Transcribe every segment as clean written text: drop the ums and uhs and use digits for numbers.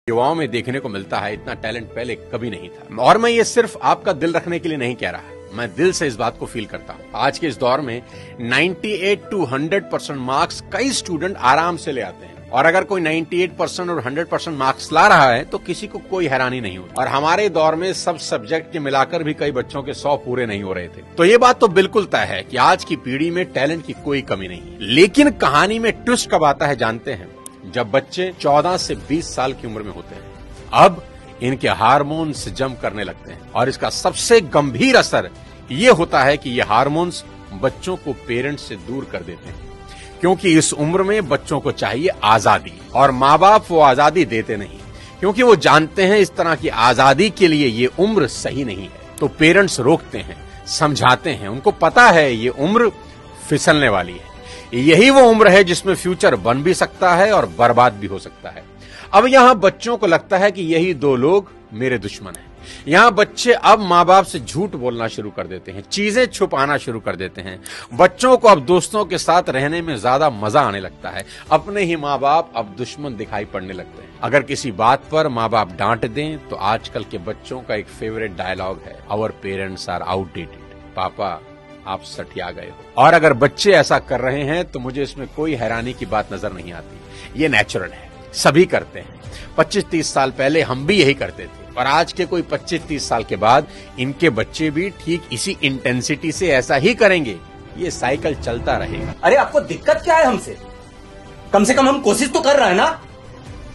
युवाओं में देखने को मिलता है, इतना टैलेंट पहले कभी नहीं था। और मैं ये सिर्फ आपका दिल रखने के लिए नहीं कह रहा, मैं दिल से इस बात को फील करता हूँ। आज के इस दौर में 98 to 100% मार्क्स कई स्टूडेंट आराम से ले आते हैं, और अगर कोई 98% और 100% मार्क्स ला रहा है तो किसी को कोई हैरानी नहीं होती। और हमारे दौर में सब सब्जेक्ट के मिलाकर भी कई बच्चों के 100 पूरे नहीं हो रहे थे। तो ये बात तो बिल्कुल तय है कि आज की पीढ़ी में टैलेंट की कोई कमी नहीं है। लेकिन कहानी में ट्विस्ट कब आता है जानते हैं? जब बच्चे 14 से 20 साल की उम्र में होते हैं। अब इनके हार्मोन्स जम करने लगते हैं, और इसका सबसे गंभीर असर ये होता है कि ये हार्मोन्स बच्चों को पेरेंट्स से दूर कर देते हैं, क्योंकि इस उम्र में बच्चों को चाहिए आजादी, और माँ बाप वो आजादी देते नहीं, क्योंकि वो जानते हैं इस तरह की आजादी के लिए ये उम्र सही नहीं है। तो पेरेंट्स रोकते हैं, समझाते हैं, उनको पता है ये उम्र फिसलने वाली है, यही वो उम्र है जिसमें फ्यूचर बन भी सकता है और बर्बाद भी हो सकता है। अब यहां बच्चों को लगता है कि यही दो लोग मेरे दुश्मन हैं। यहां बच्चे अब माँ बाप से झूठ बोलना शुरू कर देते हैं, चीजें छुपाना शुरू कर देते हैं। बच्चों को अब दोस्तों के साथ रहने में ज्यादा मजा आने लगता है, अपने ही माँ बाप अब दुश्मन दिखाई पड़ने लगते हैं। अगर किसी बात पर माँ बाप डांट दें तो आजकल के बच्चों का एक फेवरेट डायलॉग है, आवर पेरेंट्स आर आउटडेटेड। पापा आप सठिया गए हो। और अगर बच्चे ऐसा कर रहे हैं तो मुझे इसमें कोई हैरानी की बात नजर नहीं आती, ये नेचुरल है, सभी करते हैं। 25-30 साल पहले हम भी यही करते थे, और आज के कोई 25-30 साल के बाद इनके बच्चे भी ठीक इसी इंटेंसिटी से ऐसा ही करेंगे। ये साइकिल चलता रहेगा। अरे आपको दिक्कत क्या है हमसे? कम से कम हम कोशिश तो कर रहे हैं ना।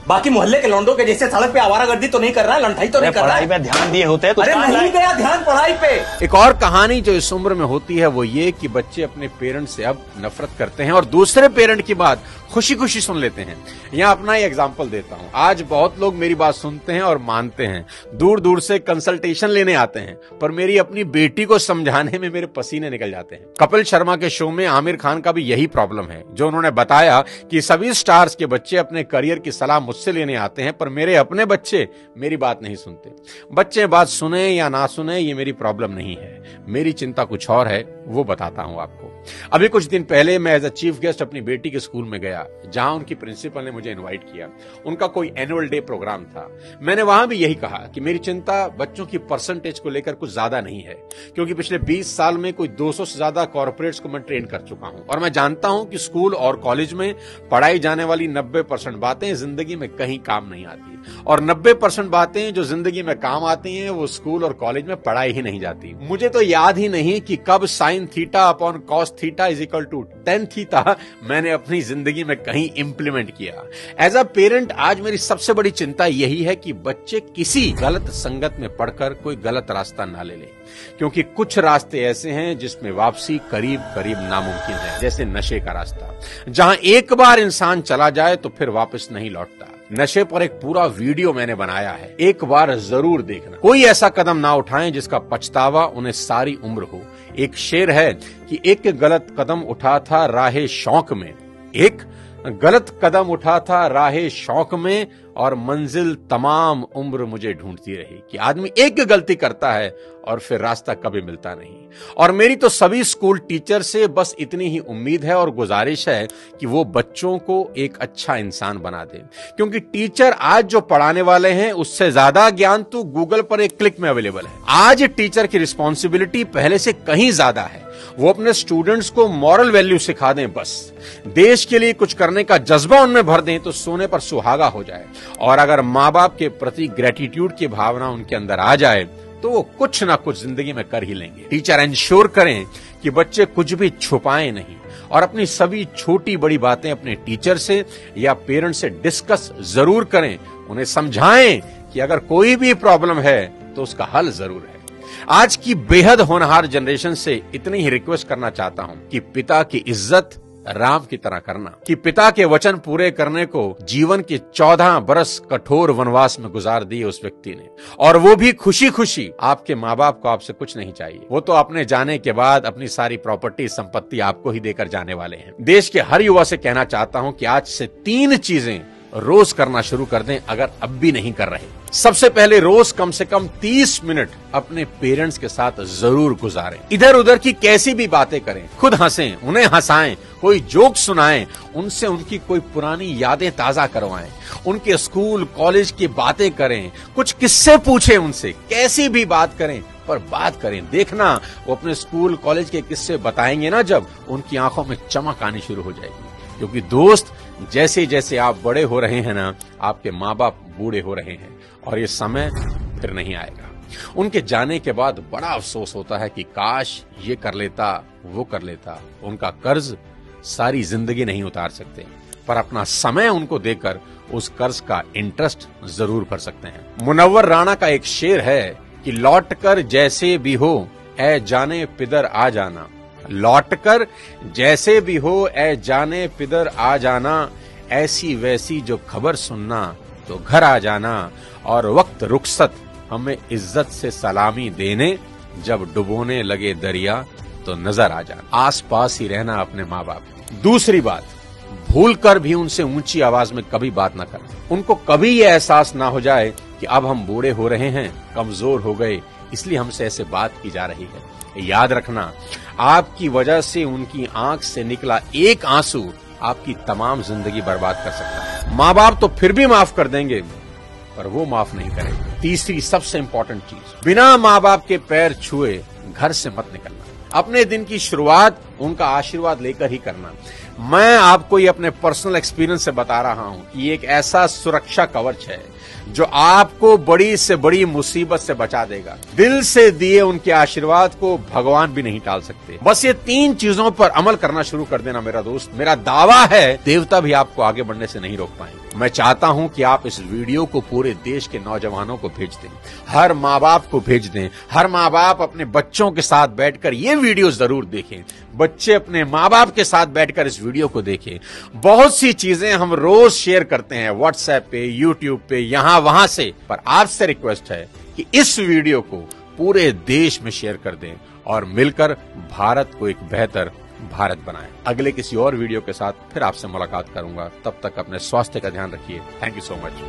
बाकी मोहल्ले के लौंडों के जैसे सड़क पे आवारागर्दी तो नहीं कर रहा है, लंठाई तो नहीं कर रहा है। पढ़ाई पे ध्यान दिए होते तो अरे नहीं गया ध्यान पढ़ाई पे। एक और कहानी जो इस उम्र में होती है वो ये कि बच्चे अपने पेरेंट से अब नफरत करते हैं और दूसरे पेरेंट की बात खुशी खुशी सुन लेते हैं। यहाँ अपना ही एग्जाम्पल देता हूँ। आज बहुत लोग मेरी बात सुनते हैं और मानते हैं, दूर दूर से कंसल्टेशन लेने आते हैं, पर मेरी अपनी बेटी को समझाने में मेरे पसीने निकल जाते हैं। कपिल शर्मा के शो में आमिर खान का भी यही प्रॉब्लम है, जो उन्होंने बताया कि सभी स्टार्स के बच्चे अपने करियर की सलाह मुझसे लेने आते हैं, पर मेरे अपने बच्चे मेरी बात नहीं सुनते। बच्चे बात सुने या ना सुने ये मेरी प्रॉब्लम नहीं है, मेरी चिंता कुछ और है, वो बताता हूं आपको। अभी कुछ दिन पहले मैं एज अ चीफ गेस्ट अपनी बेटी के स्कूल में गया, जहां उनकी प्रिंसिपल ने मुझे इनवाइट किया। उनका कोई एनुअल डे प्रोग्राम था। मैंने वहां भी यही कहा कि मेरी चिंता बच्चों की परसेंटेज को लेकर कुछ ज्यादा नहीं है, क्योंकि पिछले 20 साल में कोई 200 से ज्यादा कॉर्पोरेट्स को मैं ट्रेन कर चुका हूं, और मैं जानता हूं कि स्कूल और कॉलेज में पढ़ाई जाने वाली 90% बातें जिंदगी में कहीं काम नहीं आती, और 90% बातें जो जिंदगी में काम आती हैं वो स्कूल और कॉलेज में पढ़ाई ही नहीं जाती। मुझे तो याद ही नहीं कि कब sine theta upon cos theta is equal to tan theta मैंने अपनी जिंदगी में कहीं इंप्लीमेंट किया। एज अ पेरेंट आज मेरी सबसे बड़ी चिंता यही है कि बच्चे किसी गलत संगत में पढ़कर कोई गलत रास्ता ना ले लें, क्योंकि कुछ रास्ते ऐसे हैं जिसमें वापसी करीब करीब नामुमकिन है, जैसे नशे का रास्ता, जहां एक बार इंसान चला जाए तो फिर वापस नहीं लौटता। नशे पर एक पूरा वीडियो मैंने बनाया है, एक बार जरूर देखना। कोई ऐसा कदम ना उठाएं जिसका पछतावा उन्हें सारी उम्र हो। एक शेर है कि एक गलत कदम उठा था राहे शौक में, एक गलत कदम उठा था राहे शौक में, और मंजिल तमाम उम्र मुझे ढूंढती रही। कि आदमी एक गलती करता है और फिर रास्ता कभी मिलता नहीं। और मेरी तो सभी स्कूल टीचर से बस इतनी ही उम्मीद है और गुजारिश है कि वो बच्चों को एक अच्छा इंसान बना दे, क्योंकि टीचर आज जो पढ़ाने वाले हैं उससे ज्यादा ज्ञान तो गूगल पर एक क्लिक में अवेलेबल है। आज टीचर की रिस्पॉन्सिबिलिटी पहले से कहीं ज्यादा है। वो अपने स्टूडेंट्स को मॉरल वैल्यू सिखा दें, बस देश के लिए कुछ करने का जज्बा उनमें भर दें तो सोने पर सुहागा हो जाए। और अगर माँ बाप के प्रति ग्रेटिट्यूड की भावना उनके अंदर आ जाए तो वो कुछ ना कुछ जिंदगी में कर ही लेंगे। टीचर इंश्योर करें कि बच्चे कुछ भी छुपाएं नहीं, और अपनी सभी छोटी बड़ी बातें अपने टीचर से या पेरेंट्स से डिस्कस जरूर करें। उन्हें समझाएं कि अगर कोई भी प्रॉब्लम है तो उसका हल जरूर है। आज की बेहद होनहार जनरेशन से इतनी ही रिक्वेस्ट करना चाहता हूं कि पिता की इज्जत राम की तरह करना, कि पिता के वचन पूरे करने को जीवन के 14 बरस कठोर वनवास में गुजार दिए उस व्यक्ति ने, और वो भी खुशी खुशी। आपके माँ बाप को आपसे कुछ नहीं चाहिए, वो तो अपने जाने के बाद अपनी सारी प्रॉपर्टी संपत्ति आपको ही देकर जाने वाले हैं। देश के हर युवा से कहना चाहता हूं कि आज से 3 चीजें रोज करना शुरू कर दें अगर अब भी नहीं कर रहे। सबसे पहले रोज कम से कम 30 मिनट अपने पेरेंट्स के साथ जरूर गुजारें। इधर उधर की कैसी भी बातें करें, खुद हंसें, उन्हें हंसाएं, कोई जोक सुनाएं, उनसे उनकी कोई पुरानी यादें ताजा करवाएं, उनके स्कूल कॉलेज की बातें करें, कुछ किस्से पूछें उनसे, कैसी भी बात करें पर बात करें। देखना वो अपने स्कूल कॉलेज के किस्से बताएंगे ना, जब उनकी आंखों में चमक आनी शुरू हो जाएगी। क्योंकि दोस्त, जैसे जैसे आप बड़े हो रहे हैं ना, आपके माँ बाप बूढ़े हो रहे हैं और ये समय फिर नहीं आएगा। उनके जाने के बाद बड़ा अफसोस होता है कि काश ये कर लेता, वो कर लेता। उनका कर्ज सारी जिंदगी नहीं उतार सकते, पर अपना समय उनको देकर उस कर्ज का इंटरेस्ट जरूर भर सकते हैं। मुनव्वर राणा का एक शेर है कि लौटकर जैसे भी हो ऐ जाने पिदर आ जाना, लौटकर जैसे भी हो ऐ जाने पिदर आ जाना, ऐसी वैसी जो खबर सुनना तो घर आ जाना, और वक्त रुखसत हमें इज्जत से सलामी देने, जब डुबोने लगे दरिया तो नजर आ जाना। आस पास ही रहना अपने माँ बाप। दूसरी बात, भूल कर भी उनसे ऊंची आवाज में कभी बात ना करें। उनको कभी ये एहसास ना हो जाए कि अब हम बूढ़े हो रहे हैं, कमजोर हो गए, इसलिए हमसे ऐसे बात की जा रही है। याद रखना, आपकी वजह से उनकी आंख से निकला एक आंसू आपकी तमाम जिंदगी बर्बाद कर सकता है। माँ बाप तो फिर भी माफ कर देंगे, पर वो माफ नहीं करेंगे। तीसरी सबसे इंपॉर्टेंट चीज, बिना माँ बाप के पैर छुए घर से मत निकलना। अपने दिन की शुरुआत उनका आशीर्वाद लेकर ही करना। मैं आपको ये अपने पर्सनल एक्सपीरियंस से बता रहा हूं कि ये एक ऐसा सुरक्षा कवच है जो आपको बड़ी से बड़ी मुसीबत से बचा देगा। दिल से दिए उनके आशीर्वाद को भगवान भी नहीं टाल सकते। बस ये 3 चीजों पर अमल करना शुरू कर देना मेरा दोस्त। मेरा दावा है देवता भी आपको आगे बढ़ने से नहीं रोक पाएंगे। मैं चाहता हूं कि आप इस वीडियो को पूरे देश के नौजवानों को भेज दें, हर माँ बाप को भेज दें। हर माँ बाप अपने बच्चों के साथ बैठकर ये वीडियो जरूर देखें। बच्चे अपने माँ बाप के साथ बैठकर इस वीडियो को देखें। बहुत सी चीजें हम रोज शेयर करते हैं व्हाट्सएप पे, यूट्यूब पे, यहां वहां से, पर आपसे रिक्वेस्ट है कि इस वीडियो को पूरे देश में शेयर कर दें और मिलकर भारत को एक बेहतर भारत बनाएं। अगले किसी और वीडियो के साथ फिर आपसे मुलाकात करूंगा। तब तक अपने स्वास्थ्य का ध्यान रखिए। Thank you so much.